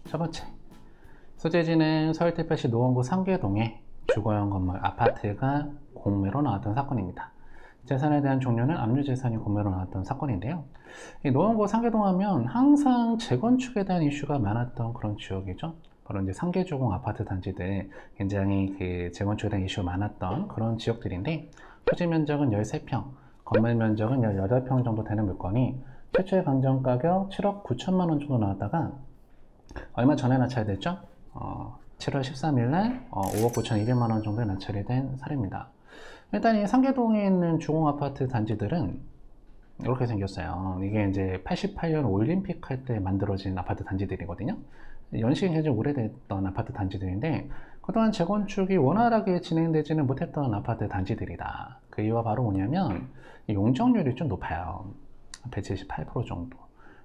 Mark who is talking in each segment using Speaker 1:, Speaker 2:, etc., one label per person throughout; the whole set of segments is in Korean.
Speaker 1: 첫 번째, 소재지는 서울특별시 노원구 상계동에 주거용 건물 아파트가 공매로 나왔던 사건입니다. 재산에 대한 종료는 압류재산이 공매로 나왔던 사건인데요. 이 노원구 상계동 하면 항상 재건축에 대한 이슈가 많았던 그런 지역이죠. 바로 이제 상계주공 아파트 단지들 굉장히 그 재건축에 대한 이슈가 많았던 그런 지역들인데, 토지 면적은 13평, 건물 면적은 18평 정도 되는 물건이 최초의 감정 가격 7억 9천만 원 정도 나왔다가 얼마 전에 낙찰이 됐죠? 7월 13일 날 5억 9천2백만 원 정도에 낙찰이 된 사례입니다. 일단 이 상계동에 있는 주공 아파트 단지들은 이렇게 생겼어요. 이게 이제 88년 올림픽 할 때 만들어진 아파트 단지들이거든요. 연식이 굉장히 오래됐던 아파트 단지들인데, 그동안 재건축이 원활하게 진행되지는 못했던 아파트 단지들이다. 그 이유가 바로 뭐냐면 용적률이 좀 높아요. 178% 정도.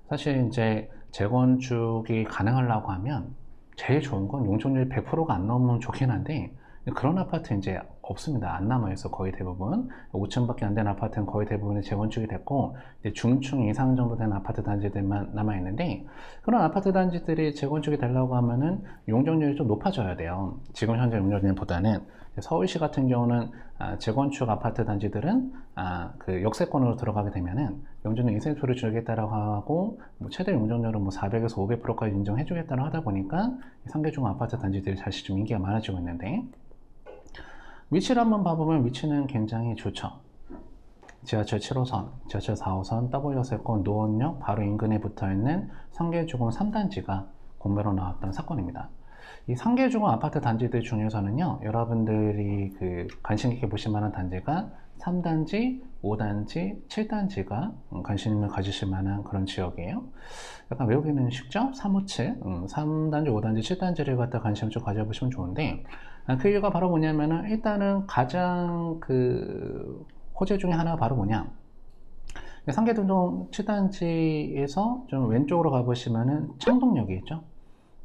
Speaker 1: 사실 이제 재건축이 가능하려고 하면 제일 좋은 건 용적률 100%가 안 넘으면 좋긴 한데, 그런 아파트 이제 없습니다. 안 남아있어. 거의 대부분 5층밖에 안 된 아파트는 거의 대부분이 재건축이 됐고, 이제 중층 이상 정도 된 아파트 단지들만 남아있는데, 그런 아파트 단지들이 재건축이 되려고 하면은 용적률이 좀 높아져야 돼요. 지금 현재 용적률보다는. 서울시 같은 경우는 재건축 아파트 단지들은 그 역세권으로 들어가게 되면은 용적률 인센티브를 주겠다라고 하고, 최대 용적률은 400에서 500%까지 인정해 주겠다고 하다 보니까 상계중 아파트 단지들이 다시 좀 인기가 많아지고 있는데, 위치를 한번 봐보면 위치는 굉장히 좋죠. 지하철 7호선, 지하철 4호선, W역세권, 노원역 바로 인근에 붙어있는 상계주공 3단지가 공매로 나왔던 사건입니다. 이 상계주공 아파트 단지들 중에서는요, 여러분들이 그 관심 있게 보실 만한 단지가 3단지, 5단지, 7단지가 관심을 가지실 만한 그런 지역이에요. 약간 외우기는 쉽죠? 357, 3단지, 5단지, 7단지를 갖다 관심을 좀 가져보시면 좋은데, 그 이유가 바로 뭐냐면은, 일단은 가장 그 호재 중에 하나가 바로 뭐냐, 상계동 7단지에서 좀 왼쪽으로 가보시면은 창동역이 있죠.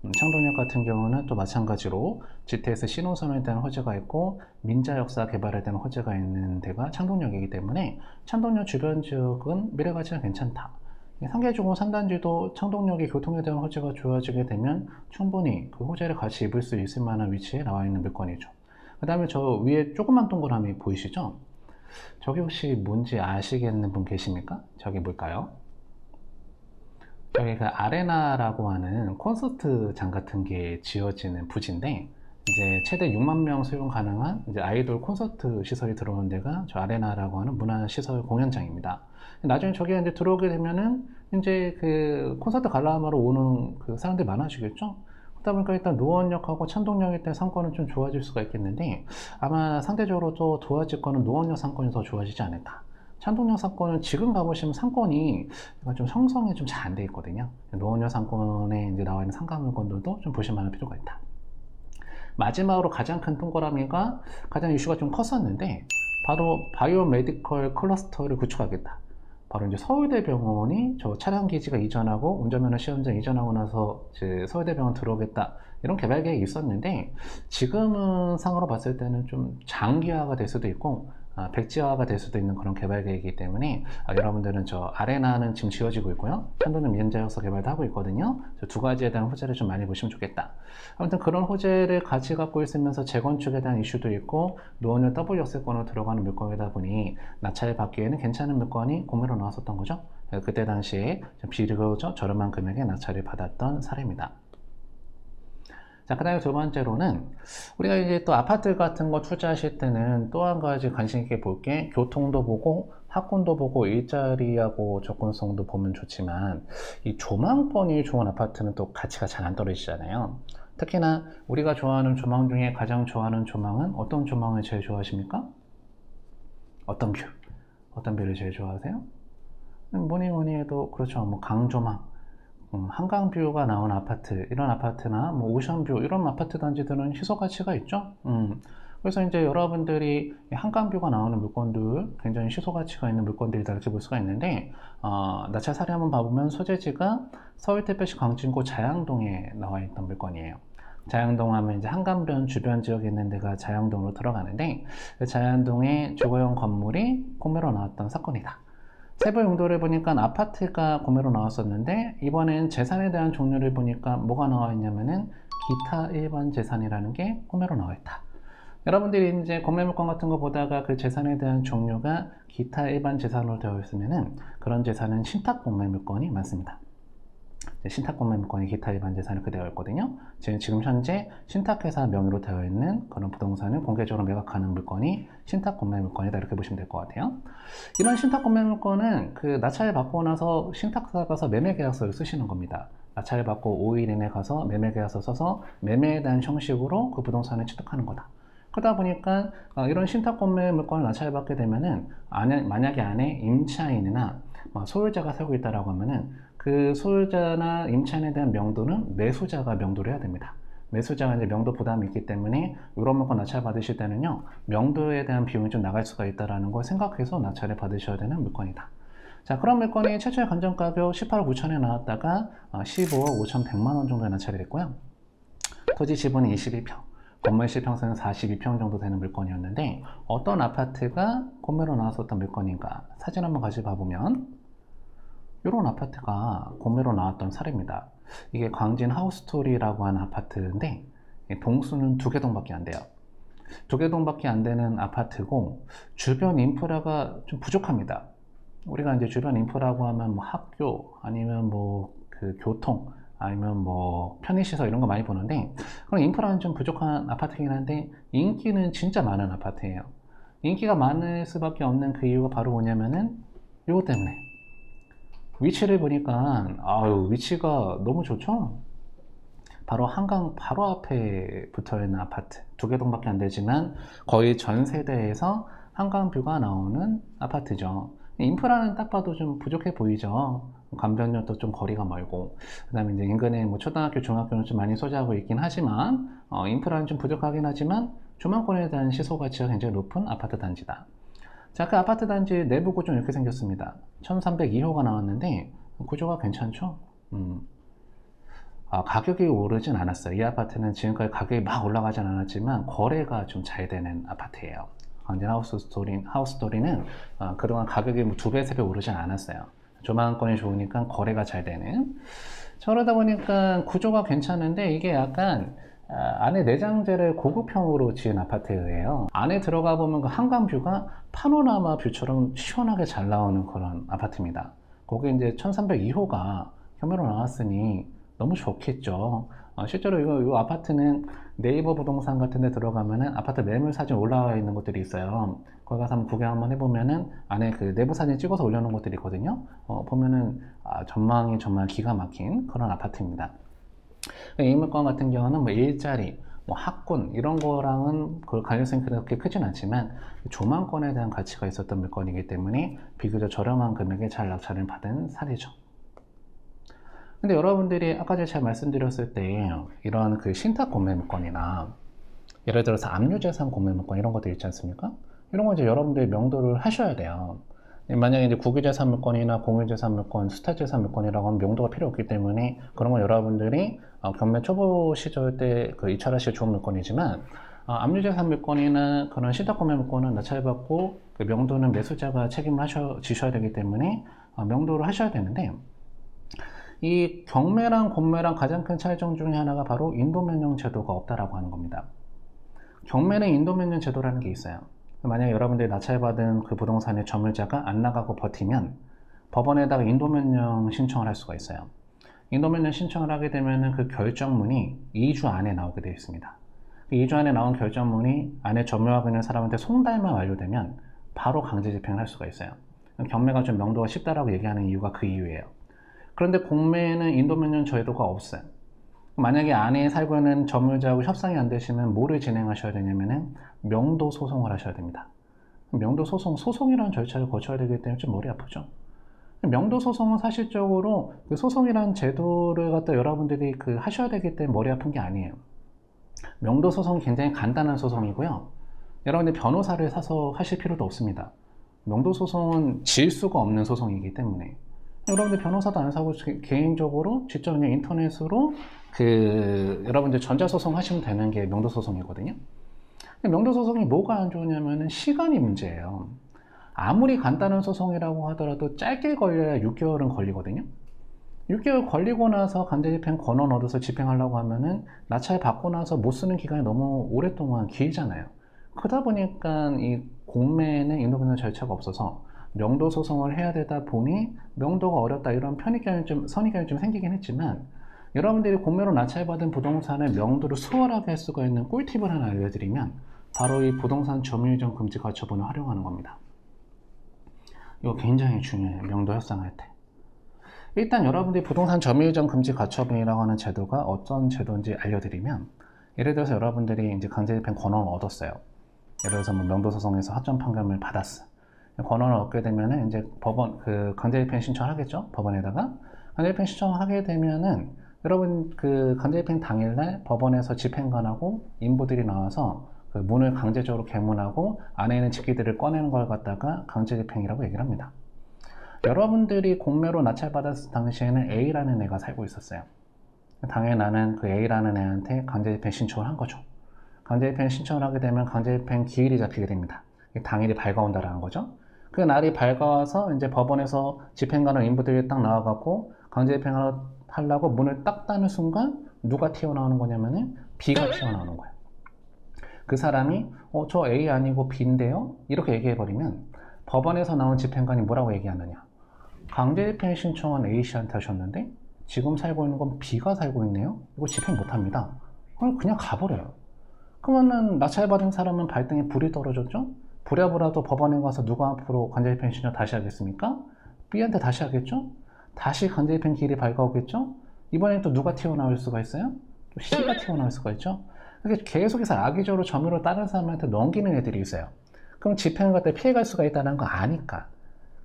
Speaker 1: 창동역 같은 경우는 또 마찬가지로 GTX 신호선에 대한 호재가 있고 민자역사 개발에 대한 호재가 있는 데가 창동역이기 때문에 창동역 주변 지역은 미래 가치가 괜찮다. 상계주공 3단지도 창동역이 교통에 대한 호재가 좋아지게 되면 충분히 그 호재를 같이 입을 수 있을 만한 위치에 나와 있는 물건이죠. 그 다음에 저 위에 조그만 동그라미 보이시죠? 저기 혹시 뭔지 아시겠는 분 계십니까? 저기 뭘까요? 저기 그 아레나라고 하는 콘서트장 같은 게 지어지는 부지인데, 이제 최대 6만 명 수용 가능한 이제 아이돌 콘서트 시설이 들어오는 데가 저 아레나라고 하는 문화시설 공연장입니다. 나중에 저기 이제 들어오게 되면은 이제 그 콘서트 관람하러 오는 그 사람들이 많아지겠죠? 그러다 보니까 일단 노원역하고 창동역에 대한 상권은 좀 좋아질 수가 있겠는데, 아마 상대적으로 또 좋아질 거는 노원역 상권이 더 좋아지지 않을까. 창동역 상권은 지금 가보시면 상권이 좀 형성이 좀 잘 안 돼 있거든요. 노원역 상권에 이제 나와 있는 상가 물건들도 좀 보실 만한 필요가 있다. 마지막으로 가장 큰 동그라미가 가장 이슈가 좀 컸었는데, 바로 바이오 메디컬 클러스터를 구축하겠다. 바로 이제 서울대병원이 저 차량기지가 이전하고 운전면허 시험장 이전하고 나서 이제 서울대병원 들어오겠다, 이런 개발 계획이 있었는데, 지금은 상으로 봤을 때는 좀 장기화가 될 수도 있고 백지화가 될 수도 있는 그런 개발 계획이기 때문에 여러분들은 저 아레나는 지금 지어지고 있고요, 창동은 민자역사 개발도 하고 있거든요. 두 가지에 대한 호재를 좀 많이 보시면 좋겠다. 아무튼 그런 호재를 같이 갖고 있으면서 재건축에 대한 이슈도 있고 노원역 W역세권으로 들어가는 물건이다 보니 낙찰을 받기에는 괜찮은 물건이 공매로 나왔었던 거죠. 그때 당시에 비교적 저렴한 금액에 낙찰을 받았던 사례입니다. 자, 그 다음에 두 번째로는 우리가 이제 또 아파트 같은 거 투자하실 때는 또 한 가지 관심 있게 볼 게, 교통도 보고 학군도 보고 일자리하고 접근성도 보면 좋지만 이 조망권이 좋은 아파트는 또 가치가 잘 안 떨어지잖아요. 특히나 우리가 좋아하는 조망 중에 가장 좋아하는 조망은 어떤 조망을 제일 좋아하십니까? 어떤 뷰? 어떤 뷰를 제일 좋아하세요? 뭐니 해도 그렇죠. 뭐 강조망, 한강뷰가 나온 아파트, 이런 아파트나 뭐 오션뷰, 이런 아파트 단지들은 희소 가치가 있죠. 그래서 이제 여러분들이 한강뷰가 나오는 물건들, 굉장히 희소 가치가 있는 물건들이다, 이렇게 볼 수가 있는데, 낙찰 사례 한번 봐보면 소재지가 서울특별시 광진구 자양동에 나와 있던 물건이에요. 자양동 하면 이제 한강변 주변 지역에 있는 데가 자양동으로 들어가는데, 그 자양동에 주거용 건물이 공매로 나왔던 사건이다. 세부 용도를 보니까 아파트가 구매로 나왔었는데, 이번엔 재산에 대한 종류를 보니까 뭐가 나와 있냐면은 기타 일반 재산이라는 게 구매로 나와 있다. 여러분들이 이제 구매물건 같은 거 보다가 그 재산에 대한 종류가 기타 일반 재산으로 되어 있으면은 그런 재산은 신탁 구매물건이 많습니다. 신탁 구매물건이 기타 일반 재산이 이렇게 되어 있거든요. 지금 현재 신탁회사 명의로 되어 있는 그런 부동산을 공개적으로 매각하는 물건이 신탁 구매물건이다, 이렇게 보시면 될 것 같아요. 이런 신탁 구매물건은 그 낙찰 받고 나서 신탁사 가서 매매계약서를 쓰시는 겁니다. 낙찰 받고 5일 이내 가서 매매계약서 써서 매매에 대한 형식으로 그 부동산을 취득하는 거다. 그러다 보니까 이런 신탁 구매 물건을 낙찰받게 되면은 만약에 안에 임차인이나 소유자가 살고 있다라고 하면은 그 소유자나 임차인에 대한 명도는 매수자가 명도를 해야 됩니다. 매수자가 이제 명도 부담이 있기 때문에 이런 물건 낙찰 받으실 때는요, 명도에 대한 비용이 좀 나갈 수가 있다라는 걸 생각해서 낙찰을 받으셔야 되는 물건이다. 자, 그런 물건이 최초의 관전 가격 18억 9천에 나왔다가 15억 5,100만 원 정도에 낙찰이 됐고요. 토지 지분이 22평, 건물 실평수는 42평 정도 되는 물건이었는데, 어떤 아파트가 구매로 나왔었던 물건인가? 사진 한번 같이 봐보면 이런 아파트가 구매로 나왔던 사례입니다. 이게 광진 하우스토리라고 하는 아파트인데, 동수는 2개 동밖에 안 돼요. 2개 동밖에 안 되는 아파트고, 주변 인프라가 좀 부족합니다. 우리가 이제 주변 인프라고 하면 뭐 학교, 아니면 뭐 그 교통, 아니면 뭐 편의시설 이런 거 많이 보는데, 그런 인프라는 좀 부족한 아파트이긴 한데 인기는 진짜 많은 아파트예요. 인기가 많을 수밖에 없는 그 이유가 바로 뭐냐면은 이거 때문에, 위치를 보니까 위치가 너무 좋죠. 바로 한강 바로 앞에 붙어 있는 아파트, 2개 동밖에 안 되지만 거의 전 세대에서 한강 뷰가 나오는 아파트죠. 인프라는 딱 봐도 좀 부족해 보이죠. 강변역도 좀 거리가 멀고, 그 다음에 이제 인근에 뭐 초등학교, 중학교는 좀 많이 소재하고 있긴 하지만, 인프라는 좀 부족하긴 하지만, 조망권에 대한 시소 가치가 굉장히 높은 아파트 단지다. 자, 그 아파트 단지 내부 구조 이렇게 생겼습니다. 1302호가 나왔는데, 구조가 괜찮죠? 가격이 오르진 않았어요. 이 아파트는 지금까지 가격이 막 올라가진 않았지만, 거래가 좀 잘 되는 아파트예요. 광진 하우스토리는 그동안 가격이 뭐 2배, 3배 오르진 않았어요. 조망권이 좋으니까 거래가 잘 되는. 그러다 보니까 구조가 괜찮은데, 이게 약간 안에 내장재를 고급형으로 지은 아파트예요. 안에 들어가 보면 그 한강뷰가 파노라마 뷰처럼 시원하게 잘 나오는 그런 아파트입니다. 거기 이제 1302호가 혐의로 나왔으니 너무 좋겠죠. 실제로 이 아파트는 네이버 부동산 같은 데 들어가면은 아파트 매물 사진 올라와 있는 곳들이 있어요. 거기 가서 한번 구경 한번 해보면은 안에 그 내부 사진 찍어서 올려놓은 곳들이 있거든요. 보면은 전망이 정말 기가 막힌 그런 아파트입니다. 이 물건 같은 경우는 뭐 일자리, 뭐 학군 이런 거랑은 그 관련성이 그렇게 크진 않지만 조망권에 대한 가치가 있었던 물건이기 때문에 비교적 저렴한 금액에 잘 낙찰을 받은 사례죠. 근데 여러분들이 아까 제가 말씀드렸을 때 이런 그 신탁 구매 물건이나 예를 들어서 압류재산 구매 물건 이런 것들 있지 않습니까? 이런 거 이제 여러분들이 명도를 하셔야 돼요. 만약에 이제 국유재산 물건이나 공유재산 물건, 수탁재산 물건이라고 하면 명도가 필요 없기 때문에 그런 건 여러분들이 경매 초보 시절 때 그 입찰하시기 좋은 물건이지만, 압류재산 물건이나 그런 신탁 구매 물건은 낙찰받고 그 명도는 매수자가 책임을 지셔야 되기 때문에 명도를 하셔야 되는데, 이 경매랑 공매랑 가장 큰 차이점 중에 하나가 바로 인도명령 제도가 없다라고 하는 겁니다. 경매는 인도명령 제도라는 게 있어요. 만약에 여러분들이 낙찰받은 그 부동산의 점유자가 안 나가고 버티면 법원에다가 인도명령 신청을 할 수가 있어요. 인도명령 신청을 하게 되면 그 결정문이 2주 안에 나오게 되어 있습니다. 2주 안에 나온 결정문이 안에 점유하고 있는 사람한테 송달만 완료되면 바로 강제 집행을 할 수가 있어요. 경매가 좀 명도가 쉽다라고 얘기하는 이유가 그 이유예요. 그런데 공매는 인도명령 제도가 없어요. 만약에 안에 살고 있는 점유자하고 협상이 안 되시면 뭐를 진행하셔야 되냐면은 명도 소송을 하셔야 됩니다. 명도 소송이라는 절차를 거쳐야 되기 때문에 좀 머리 아프죠. 명도 소송은 사실적으로 그 소송이라는 제도를 갖다 여러분들이 하셔야 되기 때문에 머리 아픈 게 아니에요. 명도 소송은 굉장히 간단한 소송이고요. 여러분들이 변호사를 사서 하실 필요도 없습니다. 명도 소송은 질 수가 없는 소송이기 때문에 여러분들 변호사도 안 사고 개인적으로 직접 그냥 인터넷으로 여러분들 전자소송 하시면 되는 게 명도소송이거든요. 명도소송이 뭐가 안 좋으냐면은 시간이 문제예요. 아무리 간단한 소송이라고 하더라도 짧게 걸려야 6개월은 걸리거든요. 6개월 걸리고 나서 강제집행 권한 얻어서 집행하려고 하면은 낙찰 받고 나서 못 쓰는 기간이 너무 오랫동안 길잖아요. 그러다 보니까 이 공매에는 인도변경 절차가 없어서 명도 소송을 해야 되다 보니 명도가 어렵다 이런 선입견이 좀 생기긴 했지만, 여러분들이 공매로 낙찰받은 부동산의 명도를 수월하게 할 수가 있는 꿀팁을 하나 알려드리면 바로 이 부동산 점유이전 금지 가처분을 활용하는 겁니다. 이거 굉장히 중요해요. 명도 협상할 때. 일단 여러분들이 부동산 점유이전 금지 가처분이라고 하는 제도가 어떤 제도인지 알려드리면, 예를 들어서 여러분들이 이제 강제집행 권한을 얻었어요. 예를 들어서 뭐 명도소송에서 확정 판결을 받았어. 권한을 얻게 되면은 이제 법원 강제집행 신청을 하겠죠. 법원에다가 강제집행 신청을 하게 되면은 여러분 강제집행 당일날 법원에서 집행관하고 인부들이 나와서 그 문을 강제적으로 개문하고 안에 있는 집기들을 꺼내는 걸 갖다가 강제집행이라고 얘기를 합니다. 여러분들이 공매로 낙찰받았을 당시에는 A라는 애가 살고 있었어요. 당연히 나는 그 A라는 애한테 강제집행 신청을 한 거죠. 강제집행 신청을 하게 되면 강제집행 기일이 잡히게 됩니다. 당일이 밝아온다라는 거죠. 그 날이 밝아와서 이제 법원에서 집행관을 인부들이 딱 나와갖고 강제집행을 하려고 문을 딱 닫는 순간 누가 튀어나오는 거냐면은 B가 튀어나오는 거예요. 그 사람이 저 A 아니고 B인데요? 이렇게 얘기해버리면 법원에서 나온 집행관이 뭐라고 얘기하느냐. 강제집행 신청은 A씨한테 하셨는데 지금 살고 있는 건 B가 살고 있네요? 이거 집행 못합니다. 그냥 가버려요. 그러면은 낙찰받은 사람은 발등에 불이 떨어졌죠? 부랴부랴도 법원에 가서 누가 앞으로 강제집행 신청 다시 하겠습니까? B한테 다시 하겠죠? 다시 강제집행 기일이 밝아오겠죠? 이번엔 또 누가 튀어나올 수가 있어요? 또 C가 튀어나올 수가 있죠? 이렇게 계속해서 악의적으로 점유를 다른 사람한테 넘기는 애들이 있어요. 그럼 집행을 갖다 피해갈 수가 있다는 거 아니까.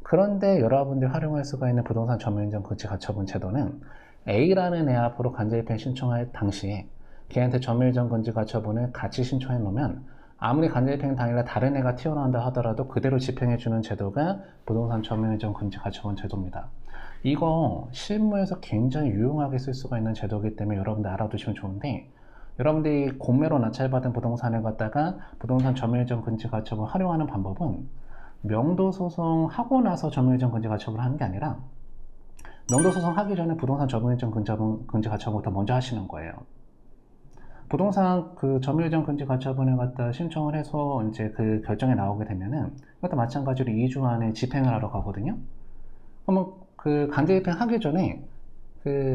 Speaker 1: 그런데 여러분들이 활용할 수가 있는 부동산 점유인정 금지 가처분 제도는 A라는 애 앞으로 강제집행 신청할 당시에 걔한테 점유인정 금지 가처분을 같이 신청해 놓으면 아무리 강제집행 당일날 다른 애가 튀어나온다 하더라도 그대로 집행해주는 제도가 부동산 점유인정 금지 가처분 제도입니다. 이거 실무에서 굉장히 유용하게 쓸 수가 있는 제도이기 때문에 여러분들 알아두시면 좋은데, 여러분들이 공매로 낙찰받은 부동산을 갖다가 부동산 점유이전 금지 가처분을 활용하는 방법은 명도소송 하고 나서 점유이전 금지 가처분을 하는 게 아니라 명도소송 하기 전에 부동산 점유이전 금지 가처분부터 먼저 하시는 거예요. 부동산 점유이전 금지 가처분을 갖다 신청을 해서 이제 그 결정이 나오게 되면은 이것도 마찬가지로 2주 안에 집행을 하러 가거든요. 그러면 강제집행 하기 전에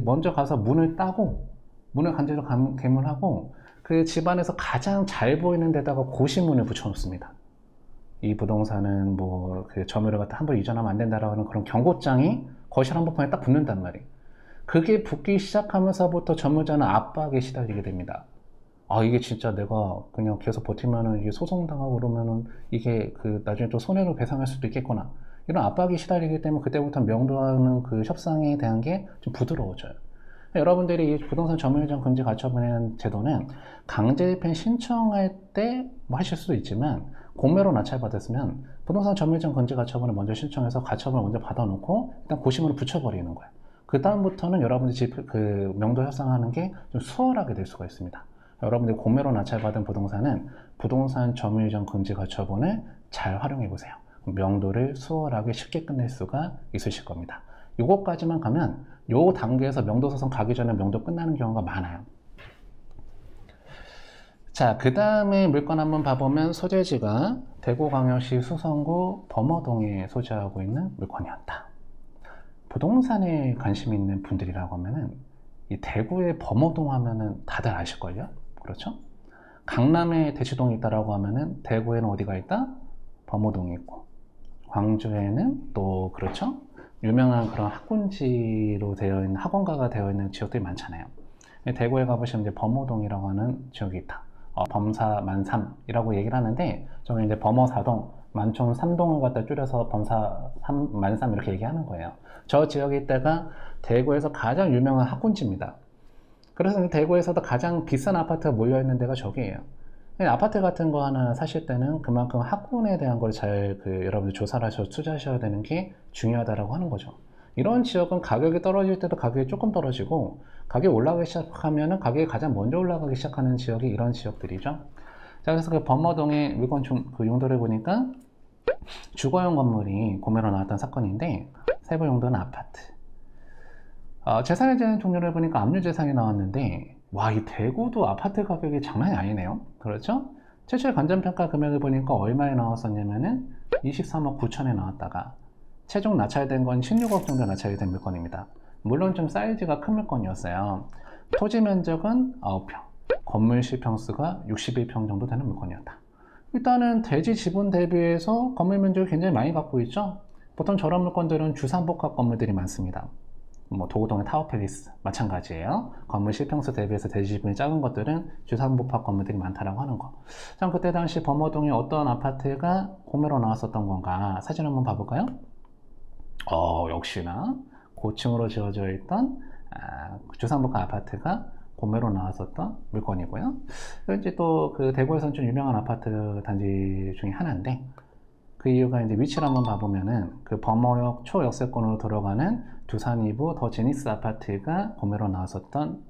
Speaker 1: 먼저 가서 문을 따고 문을 강제로 개문하고 그 집안에서 가장 잘 보이는 데다가 고시문을 붙여 놓습니다. 이 부동산은 점유를 갖다 함부로 이전하면 안 된다라고 하는 그런 경고장이 거실 한복판에 딱 붙는단 말이에요. 그게 붙기 시작하면서부터 점유자는 압박에 시달리게 됩니다. 이게 진짜 내가 그냥 계속 버티면은 이게 소송당하고 그러면은 이게 나중에 또 손해를 배상할 수도 있겠구나. 이런 압박이 시달리기 때문에 그때부터 명도하는 그 협상에 대한 게 좀 부드러워져요. 여러분들이 이 부동산 점유이전 금지 가처분이라는 제도는 강제집행 신청할 때 하실 수도 있지만, 공매로 낙찰받았으면 부동산 점유이전 금지 가처분을 먼저 신청해서 가처분을 먼저 받아놓고 일단 고시문을 붙여버리는 거예요. 그 다음부터는 여러분들이 명도 협상하는 게 좀 수월하게 될 수가 있습니다. 여러분들이 공매로 낙찰받은 부동산은 부동산 점유이전 금지 가처분을 잘 활용해 보세요. 명도를 수월하게 쉽게 끝낼 수가 있으실 겁니다. 요거까지만 가면 요 단계에서 명도소송 가기 전에 명도 끝나는 경우가 많아요. 자, 그 다음에 물건 한번 봐보면 소재지가 대구광역시 수성구 범어동에 소재하고 있는 물건이었다. 부동산에 관심 있는 분들이라고 하면은 이 대구의 범어동 하면은 다들 아실걸요? 그렇죠? 강남에 대치동이 있다라고 하면은 대구에는 어디가 있다? 범어동이 있고, 광주에는 또 그렇죠? 유명한 그런 학군지로 되어 있는 학원가가 되어 있는 지역들이 많잖아요. 대구에 가보시면 이제 범어동이라고 하는 지역이 있다. 범사 만삼이라고 얘기를 하는데, 저는 이제 범어사동, 만총 3동을 갖다 줄여서 범사 만삼 이렇게 얘기하는 거예요. 저 지역에 있다가 대구에서 가장 유명한 학군지입니다. 그래서 대구에서도 가장 비싼 아파트가 몰려있는 데가 저기예요. 아파트 같은 거 하나 사실 때는 그만큼 학군에 대한 걸 잘 여러분들 조사를 하셔서 투자하셔야 되는 게 중요하다라고 하는 거죠. 이런 지역은 가격이 떨어질 때도 가격이 조금 떨어지고, 가격이 올라가기 시작하면은 가격이 가장 먼저 올라가기 시작하는 지역이 이런 지역들이죠. 자, 그래서 범어동의 물건 용도를 보니까 주거용 건물이 구매로 나왔던 사건인데 세부 용도는 아파트. 재산에 대한 종류를 보니까 압류재산이 나왔는데 와, 이 대구도 아파트 가격이 장난이 아니네요. 그렇죠? 최초의 건전평가 금액을 보니까 얼마에 나왔었냐면은 23억 9천에 나왔다가 최종 낙찰된 건 16억 정도 낙찰이 된 물건입니다. 물론 좀 사이즈가 큰 물건이었어요. 토지 면적은 9평, 건물 실평수가 61평 정도 되는 물건이었다. 일단은 대지 지분 대비해서 건물 면적을 굉장히 많이 갖고 있죠. 보통 저런 물건들은 주상복합 건물들이 많습니다. 도구동의 타워팰리스 마찬가지예요. 건물 실평수 대비해서 대지 지분이 작은 것들은 주상복합 건물들이 많다라고 하는 거. 자, 그때 당시 범어동에 어떤 아파트가 구매로 나왔었던 건가 사진 한번 봐볼까요? 역시나 고층으로 지어져 있던 주상복합 아파트가 구매로 나왔었던 물건이고요. 이제 또 그 대구에서는 좀 유명한 아파트 단지 중에 하나인데 그 이유가 이제 위치를 한번 봐보면은 그 범어역 초역세권으로 들어가는 두산 2부 더 제니스 아파트가 구매로 나왔었던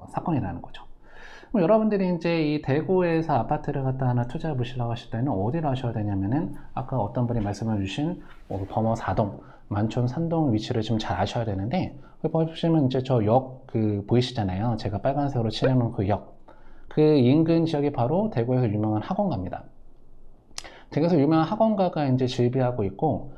Speaker 1: 사건이라는 거죠. 그럼 여러분들이 이제 이 대구에서 아파트를 갖다 하나 투자해 보시려고 하실 때는 어디를 하셔야 되냐면은 아까 어떤 분이 말씀해 주신 범어 4동 만촌 산동 위치를 좀 잘 아셔야 되는데 보시면 이제 저 역 보이시잖아요. 제가 빨간색으로 칠해놓은 그 역, 그 인근 지역이 바로 대구에서 유명한 학원가입니다. 대구에서 유명한 학원가가 이제 즐비하고 있고,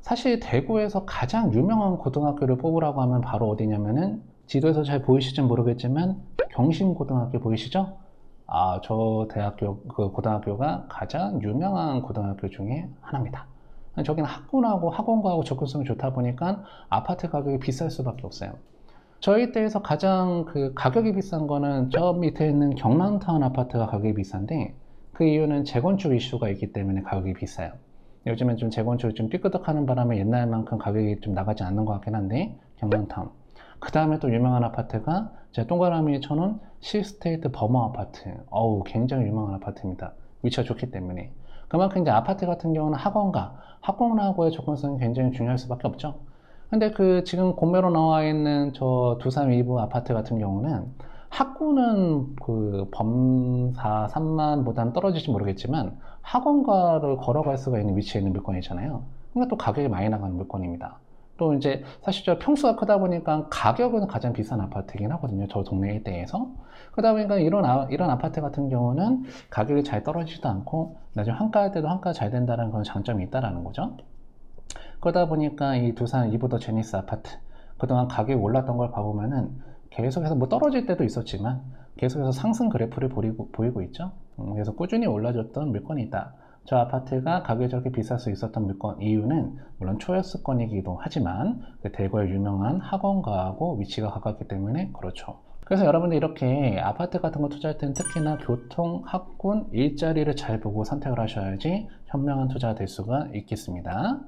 Speaker 1: 사실 대구에서 가장 유명한 고등학교를 뽑으라고 하면 바로 어디냐면은 지도에서 잘 보이실지 모르겠지만 경심고등학교 보이시죠? 저 그 고등학교가 가장 유명한 고등학교 중에 하나입니다. 저기는 학군하고 학원가하고 접근성이 좋다 보니까 아파트 가격이 비쌀 수밖에 없어요. 저희 때에서 가장 그 가격이 비싼 거는 저 밑에 있는 경남타운 아파트가 가격이 비싼데, 그 이유는 재건축 이슈가 있기 때문에 가격이 비싸요. 요즘엔 좀 재건축이 좀 삐끄덕하는 바람에 옛날만큼 가격이 좀 나가지 않는 것 같긴 한데, 경남타운. 그 다음에 또 유명한 아파트가 제가 동그라미 쳐놓은 실스테이트 범어 아파트. 굉장히 유명한 아파트입니다. 위치가 좋기 때문에. 그만큼 이제 아파트 같은 경우는 학원하고의 접근성이 굉장히 중요할 수밖에 없죠. 근데 그 지금 공매로 나와 있는 저 두산 2부 아파트 같은 경우는 학구는 그 범사 3만보다는 떨어질지 모르겠지만 학원가를 걸어갈 수가 있는 위치에 있는 물건이잖아요. 그러니까 또 가격이 많이 나가는 물건입니다. 또 이제 사실 저 평수가 크다 보니까 가격은 가장 비싼 아파트이긴 하거든요. 저 동네 일대에서. 그러다 보니까 이런 아파트 같은 경우는 가격이 잘 떨어지지도 않고 나중에 한가할 때도 한가 잘 된다는 그런 장점이 있다라는 거죠. 그러다 보니까 이 두산 2부 더 제니스 아파트, 그동안 가격이 올랐던 걸 봐보면은 계속해서 떨어질 때도 있었지만 계속해서 상승 그래프를 보이고 있죠. 그래서 꾸준히 올라줬던 물건이다. 저 아파트가 가격이 저렇게 비쌀 수 있었던 물건 이유는 물론 초역세권이기도 하지만 대구의 유명한 학원가하고 위치가 가깝기 때문에 그렇죠. 그래서 여러분들 이렇게 아파트 같은 거 투자할 때는 특히나 교통, 학군, 일자리를 잘 보고 선택을 하셔야지 현명한 투자가 될 수가 있겠습니다.